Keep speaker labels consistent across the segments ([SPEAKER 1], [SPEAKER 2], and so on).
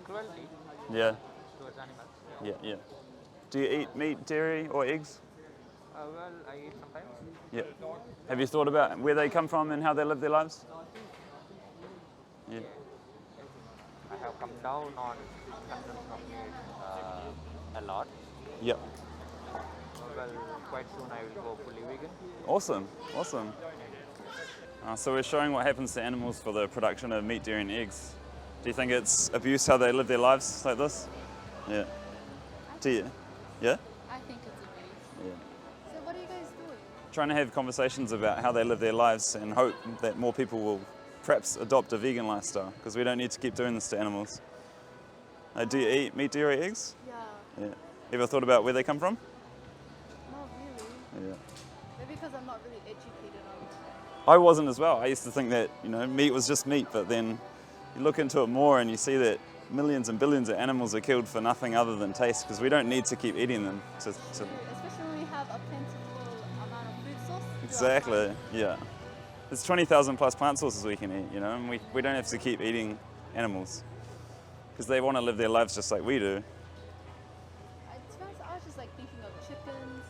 [SPEAKER 1] cruelty
[SPEAKER 2] Yeah,
[SPEAKER 1] towards animals.
[SPEAKER 2] yeah. Do you eat meat, dairy, or eggs?
[SPEAKER 1] Well, I eat sometimes.
[SPEAKER 2] Yeah. Have you thought about where they come from and how they live their lives? Yeah.
[SPEAKER 1] I have come down on consumption of meat a lot.
[SPEAKER 2] Yep.
[SPEAKER 1] Well, quite soon I will go fully vegan.
[SPEAKER 2] Awesome. So we're showing what happens to animals for the production of meat, dairy, and eggs. Do you think it's abuse how they live their lives like this? Yeah. Do you? Yeah?
[SPEAKER 3] I think it's abuse.
[SPEAKER 2] Yeah.
[SPEAKER 3] So what are you guys doing?
[SPEAKER 2] Trying to have conversations about how they live their lives and hope that more people will perhaps adopt a vegan lifestyle, because we don't need to keep doing this to animals. Do you eat meat, dairy, eggs?
[SPEAKER 3] Yeah.
[SPEAKER 2] Yeah. Ever thought about where they come from?
[SPEAKER 3] Not really.
[SPEAKER 2] Yeah.
[SPEAKER 3] Maybe because I'm not really educated on that.
[SPEAKER 2] I wasn't as well. I used to think that, meat was just meat, but then you look into it more and you see that millions and billions of animals are killed for nothing other than taste, because we don't need to keep eating them.
[SPEAKER 3] Especially when we have a plentiful amount of food source.
[SPEAKER 2] Exactly, yeah. There's 20,000 plus plant sources we can eat, and we don't have to keep eating animals, because they want to live their lives just like we do.
[SPEAKER 3] To be honest, I was just like thinking of chickens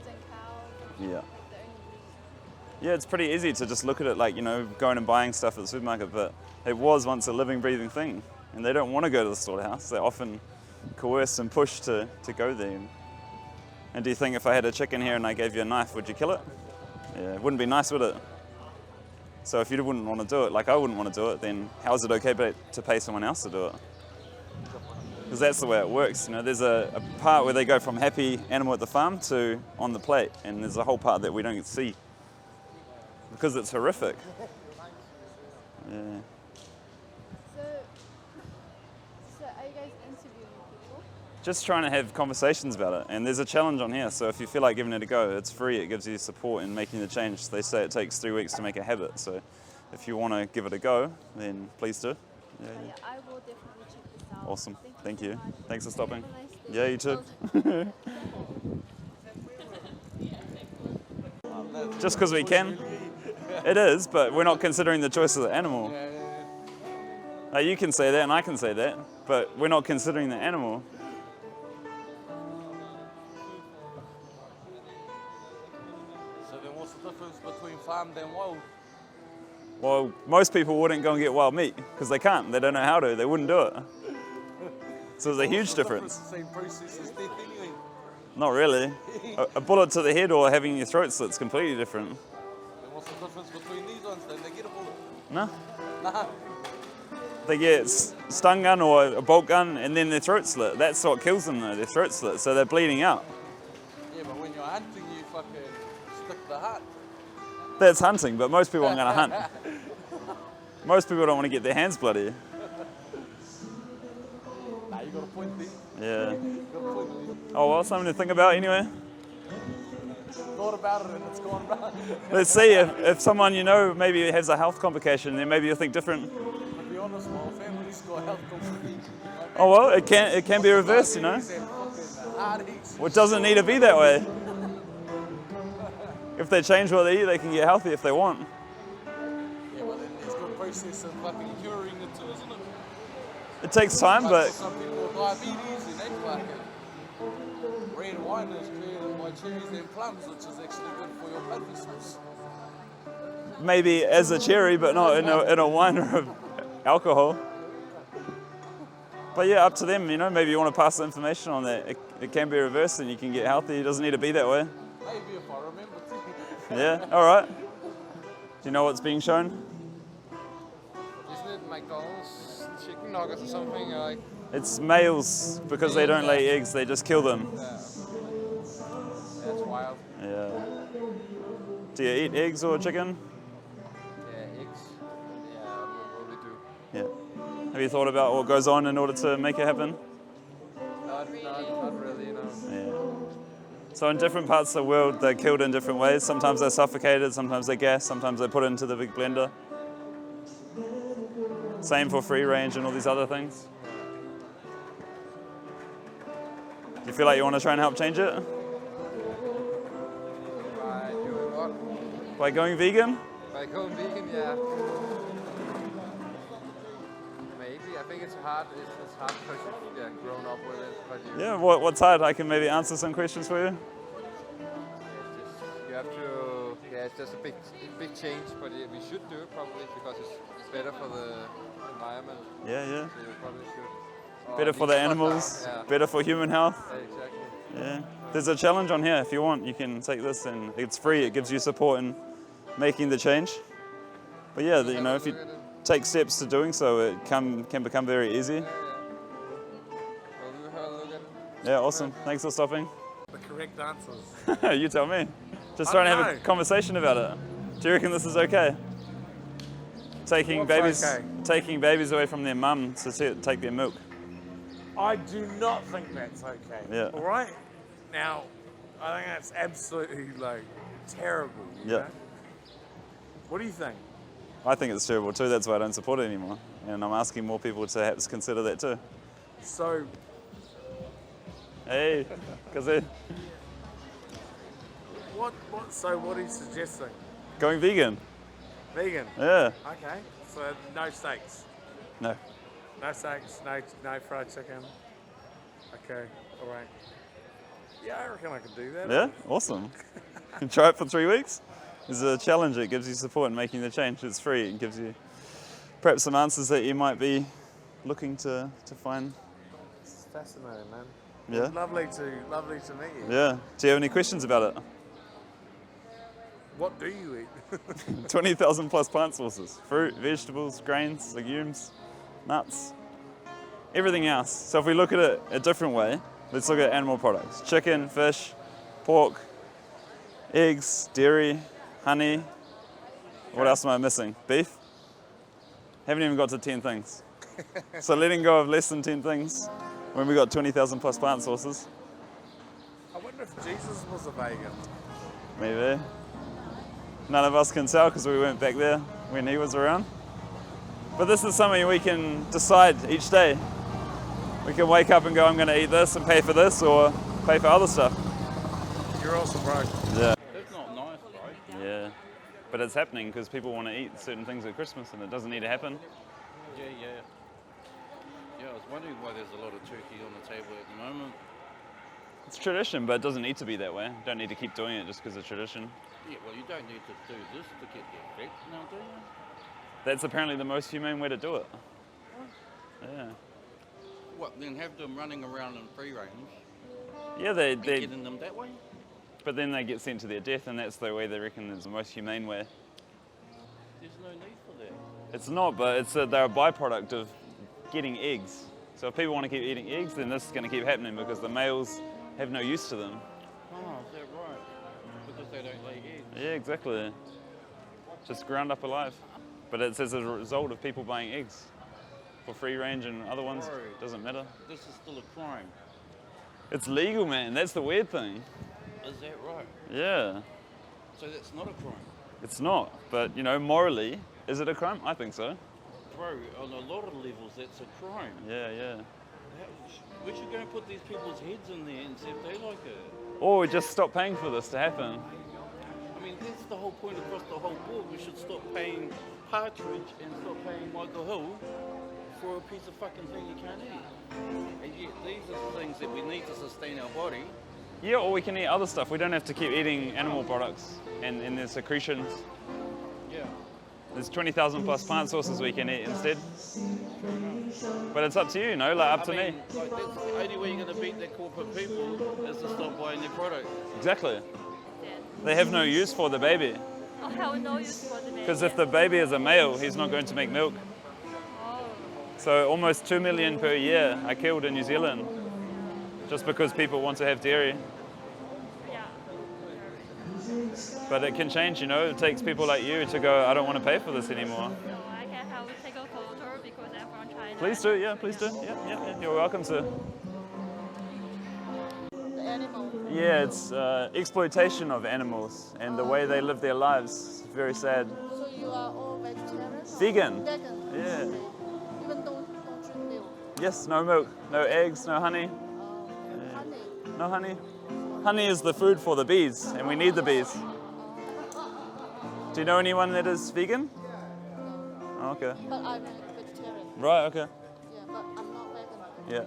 [SPEAKER 3] and cows.
[SPEAKER 2] Yeah.
[SPEAKER 3] Like the only meat.
[SPEAKER 2] Yeah, it's pretty easy to just look at it like, going and buying stuff at the supermarket, but it was once a living, breathing thing, and they don't want to go to the slaughterhouse. They're often coerced and pushed to go there. And do you think if I had a chicken here and I gave you a knife, would you kill it? Yeah, it wouldn't be nice, would it? So if you wouldn't want to do it, like I wouldn't want to do it, then how is it okay to pay someone else to do it? Because that's the way it works. There's a part where they go from happy animal at the farm to on the plate, and there's a whole part that we don't see because it's horrific. Yeah.
[SPEAKER 3] So are you guys interviewing people?
[SPEAKER 2] Just trying to have conversations about it, and there's a challenge on here, so if you feel like giving it a go, it's free. It gives you support in making the change. They say it takes 3 weeks to make a habit, so if you want to give it a go, then please do.
[SPEAKER 3] Yeah, I will definitely check this out.
[SPEAKER 2] Awesome. Thank you.
[SPEAKER 3] So much.
[SPEAKER 2] Thanks for stopping.
[SPEAKER 3] Have a nice day.
[SPEAKER 2] Yeah, you too. Just because we can. It is, but we're not considering the choice of the animal. You can say that and I can say that, but we're not considering the animal.
[SPEAKER 4] So then what's the difference between farmed and wild?
[SPEAKER 2] Well, most people wouldn't go and get wild meat because they can't. They don't know how to. They wouldn't do it. So there's a huge difference.
[SPEAKER 4] Same process as death anyway.
[SPEAKER 2] Not really. A bullet to the head or having your throat slit is completely different.
[SPEAKER 4] Then what's the difference between these ones? Then they get a bullet.
[SPEAKER 2] No?
[SPEAKER 4] Nah.
[SPEAKER 2] They get stun gun or a bolt gun and then their throat slit. That's what kills them though, their throat slit. So they're bleeding out.
[SPEAKER 4] Yeah, but when you're hunting, you fucking stick the heart.
[SPEAKER 2] That's hunting, but most people aren't going to hunt. Most people don't want to get their hands bloody.
[SPEAKER 4] Nah, you got a point there.
[SPEAKER 2] Yeah.
[SPEAKER 4] You got a point there.
[SPEAKER 2] Oh well, something to think about anyway.
[SPEAKER 4] Thought about it and it's gone wrong.
[SPEAKER 2] Let's see if someone maybe has a health complication, then maybe you'll think different.
[SPEAKER 4] To be honest, my family's got health complications.
[SPEAKER 2] Oh well, it can be reversed,
[SPEAKER 4] And fucking heartaches.
[SPEAKER 2] Well, it doesn't need to be that way. If they change what they eat, they can get healthy if they want.
[SPEAKER 4] Yeah, but then there's no process of fucking curing it too, isn't it?
[SPEAKER 2] It takes time,
[SPEAKER 4] Like
[SPEAKER 2] but
[SPEAKER 4] some people with diabetes and they fucking red wine is created by cherries and plums, which is actually good for your blood vessels.
[SPEAKER 2] maybe as a cherry, but not in a wine or alcohol. But yeah, up to them, maybe you want to pass the information on that. It can be reversed and you can get healthy. It doesn't need to be that way.
[SPEAKER 4] Maybe if I remember to.
[SPEAKER 2] Yeah, all right. Do you know what's being shown?
[SPEAKER 5] Isn't it McDonald's chicken nuggets or something like?
[SPEAKER 2] It's males, because they don't lay eggs, they just kill them.
[SPEAKER 5] That's wild.
[SPEAKER 2] Yeah. Do you eat eggs or chicken?
[SPEAKER 5] Yeah, eggs. Yeah, we do.
[SPEAKER 2] Yeah. Have you thought about what goes on in order to make it happen?
[SPEAKER 5] Not really, no.
[SPEAKER 2] Yeah. So in different parts of the world, they're killed in different ways. Sometimes they're suffocated, sometimes they're gassed, sometimes they're put into the big blender. Same for free range and all these other things. Do you feel like you want to try and help change it?
[SPEAKER 5] By doing what?
[SPEAKER 2] By going vegan?
[SPEAKER 5] By going vegan, yeah. Maybe, I think it's hard. It's hard because you've grown up with it. But
[SPEAKER 2] Yeah, what's hard? I can maybe answer some questions for you.
[SPEAKER 5] you have to. Yeah, it's just a big change, but we should do it probably because it's better for the environment.
[SPEAKER 2] Yeah, yeah.
[SPEAKER 5] So you probably should.
[SPEAKER 2] Better for the animals,
[SPEAKER 5] Yeah.
[SPEAKER 2] better for human health.
[SPEAKER 5] Yeah, exactly.
[SPEAKER 2] Yeah. There's a challenge on here. If you want, you can take this and it's free. It gives you support in making the change. But yeah, you know, if you take steps to doing so, it can become very easy.
[SPEAKER 5] Well, we'll have a look at it.
[SPEAKER 2] Yeah, awesome. Thanks for stopping.
[SPEAKER 6] The correct answers.
[SPEAKER 2] You tell me. Just
[SPEAKER 6] I
[SPEAKER 2] trying to
[SPEAKER 6] don't
[SPEAKER 2] have a
[SPEAKER 6] know.
[SPEAKER 2] conversation about it. Do you reckon this is okay? Taking
[SPEAKER 6] What's okay?
[SPEAKER 2] taking babies away from their mum to take their milk.
[SPEAKER 6] I do not think that's okay.
[SPEAKER 2] Yeah.
[SPEAKER 6] All right. Now, I think that's absolutely like terrible. you
[SPEAKER 2] Yeah.
[SPEAKER 6] know? What do you think?
[SPEAKER 2] I think it's terrible too. That's why I don't support it anymore. And I'm asking more people to perhaps consider that too.
[SPEAKER 6] So,
[SPEAKER 2] Hey, because
[SPEAKER 6] what are you suggesting?
[SPEAKER 2] going vegan.
[SPEAKER 6] Vegan.
[SPEAKER 2] Yeah.
[SPEAKER 6] Okay. So no steaks.
[SPEAKER 2] No.
[SPEAKER 6] No steaks. No fried chicken. Okay. All right. Yeah, I reckon I could do that.
[SPEAKER 2] Yeah. Awesome. You can try it for 3 weeks. It's a challenge. It gives you support in making the change. It's free. It gives you perhaps some answers that you might be looking to find.
[SPEAKER 6] It's fascinating, man.
[SPEAKER 2] Yeah.
[SPEAKER 6] It's lovely to meet you.
[SPEAKER 2] Yeah. Do you have any questions about it?
[SPEAKER 6] What do you eat?
[SPEAKER 2] 20,000 plus plant sources. Fruit, vegetables, grains, legumes, nuts, everything else. So if we look at it a different way, let's look at animal products. Chicken, fish, pork, eggs, dairy, honey. What else am I missing? Beef? Haven't even got to 10 things. So letting go of less than 10 things when we got 20,000 plus plant sources.
[SPEAKER 6] I wonder if Jesus was a vegan.
[SPEAKER 2] Maybe. None of us can tell because we weren't back there when he was around. But this is something we can decide each day. We can wake up and go, I'm going to eat this and pay for this or pay for other stuff.
[SPEAKER 6] You're also broke.
[SPEAKER 2] Yeah.
[SPEAKER 1] That's not nice, right?
[SPEAKER 2] Yeah. But it's happening because people want to eat certain things at Christmas and it doesn't need to happen.
[SPEAKER 7] Yeah. Yeah, I was wondering why there's a lot of turkey on the table at the moment.
[SPEAKER 2] It's tradition, but it doesn't need to be that way. You don't need to keep doing it just because of tradition.
[SPEAKER 7] Yeah, well, you don't need to do this to get the effect now, do you?
[SPEAKER 2] That's apparently the most humane way to do it. Yeah.
[SPEAKER 7] What, then have them running around in free range
[SPEAKER 2] Yeah,
[SPEAKER 7] and getting them that way?
[SPEAKER 2] but then they get sent to their death and that's the way they reckon is the most humane way.
[SPEAKER 7] There's no need for that.
[SPEAKER 2] It's not, but they're a byproduct of getting eggs. So if people want to keep eating eggs, then this is going to keep happening because the males have no use to them.
[SPEAKER 7] Oh, is that right? Because they don't lay eggs.
[SPEAKER 2] Yeah, exactly. Just ground up alive. But it's as a result of people buying eggs for free range and other ones.
[SPEAKER 7] Right.
[SPEAKER 2] Doesn't matter.
[SPEAKER 7] This is still a crime.
[SPEAKER 2] It's legal, man. That's the weird thing.
[SPEAKER 7] Is that right?
[SPEAKER 2] Yeah.
[SPEAKER 7] So that's not a crime.
[SPEAKER 2] It's not. But, you know, morally, is it a crime? I think so.
[SPEAKER 7] Bro, on a lot of levels, that's a crime.
[SPEAKER 2] Yeah.
[SPEAKER 7] We should go and put these people's heads in there and see if they like it.
[SPEAKER 2] Or we just stop paying for this to happen.
[SPEAKER 7] I mean, that's the whole point across the whole board. We should stop paying Partridge and stop paying Michael Hill for a piece of fucking thing you can't eat. And yet, these are the things that we need to sustain our body.
[SPEAKER 2] Yeah, or we can eat other stuff. We don't have to keep eating animal products and their secretions.
[SPEAKER 7] Yeah.
[SPEAKER 2] There's 20,000 plus plant sources we can eat instead. But it's up to you, like up to me.
[SPEAKER 7] Like, that's the only way you're going to beat the corporate people is to stop buying their product.
[SPEAKER 2] Exactly. They have no use for the baby.
[SPEAKER 3] I have no use for the baby.
[SPEAKER 2] Because if the baby is a male, he's not going to make milk.
[SPEAKER 3] Oh.
[SPEAKER 2] So almost 2 million per year are killed in New Zealand just because people want to have dairy.
[SPEAKER 3] Yeah.
[SPEAKER 2] But it can change, It takes people like you to go, I don't want to pay for this anymore.
[SPEAKER 3] So I can take a photo because I'm from China.
[SPEAKER 2] Please do, yeah, please do. Yeah. You're welcome to.
[SPEAKER 3] The animal.
[SPEAKER 2] Yeah, it's exploitation of animals and the way they live their lives. It's very sad.
[SPEAKER 8] So you are all vegetarian?
[SPEAKER 2] Vegan.
[SPEAKER 8] Vegan.
[SPEAKER 2] Yeah.
[SPEAKER 8] Okay. Even don't drink milk.
[SPEAKER 2] Yes, no milk, no eggs, no honey.
[SPEAKER 8] Honey.
[SPEAKER 2] No honey. Honey is the food for the bees, and we need the bees. Do you know anyone that is vegan? Oh, okay.
[SPEAKER 8] But I'm a vegetarian.
[SPEAKER 2] Right, okay.
[SPEAKER 8] Yeah.
[SPEAKER 2] Yeah.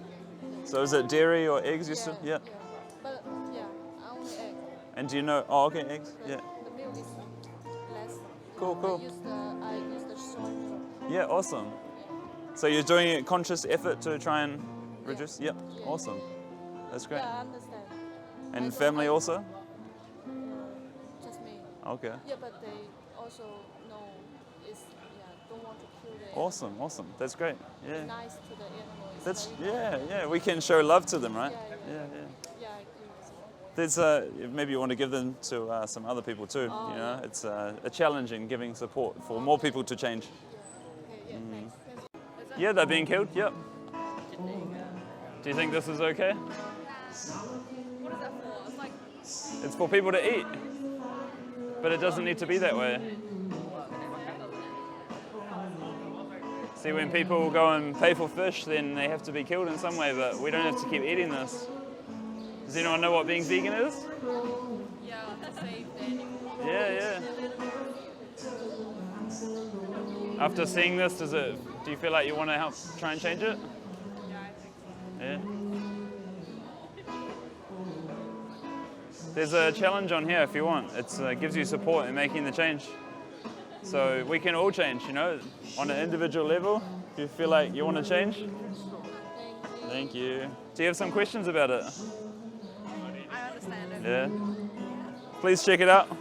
[SPEAKER 2] So is it dairy or eggs you still? Yeah.
[SPEAKER 8] But yeah, only egg.
[SPEAKER 2] And do you know? Oh, okay, eggs. Yeah.
[SPEAKER 8] The milk is less.
[SPEAKER 2] Cool, cool.
[SPEAKER 8] I use the soy milk.
[SPEAKER 2] Yeah, awesome. So you're doing a conscious effort to try and reduce? Yep. Awesome. That's great.
[SPEAKER 8] Yeah, I understand.
[SPEAKER 2] And family also?
[SPEAKER 8] Just me.
[SPEAKER 2] Okay.
[SPEAKER 8] Yeah, but they also know don't want to kill the
[SPEAKER 2] Awesome, awesome. That's great. Yeah.
[SPEAKER 8] nice to the animal. It's
[SPEAKER 2] That's
[SPEAKER 8] very
[SPEAKER 2] yeah. We can show love to them, right?
[SPEAKER 8] Yeah,
[SPEAKER 2] Yeah.
[SPEAKER 8] I agree with you.
[SPEAKER 2] There's maybe you want to give them to some other people too. You know, it's a challenge in giving support for more people to change.
[SPEAKER 8] Okay, thanks.
[SPEAKER 2] Yeah, they're being killed. Yep. Do you think this is okay?
[SPEAKER 3] What is that for? It's like
[SPEAKER 2] It's for people to eat, but it doesn't need to be that way. See, when people go and pay for fish, then they have to be killed in some way, but we don't have to keep eating this. Does anyone know what being vegan is?
[SPEAKER 3] yeah, to save the animal.
[SPEAKER 2] Yeah. After seeing this, do you feel like you want to help try and change it?
[SPEAKER 3] Yeah, I think so.
[SPEAKER 2] Yeah. There's a challenge on here if you want. It gives you support in making the change. So we can all change, you know, on an individual level. If you feel like you want to change. Thank you. Do you have some questions about it?
[SPEAKER 3] I understand it.
[SPEAKER 2] Yeah. Please check it out.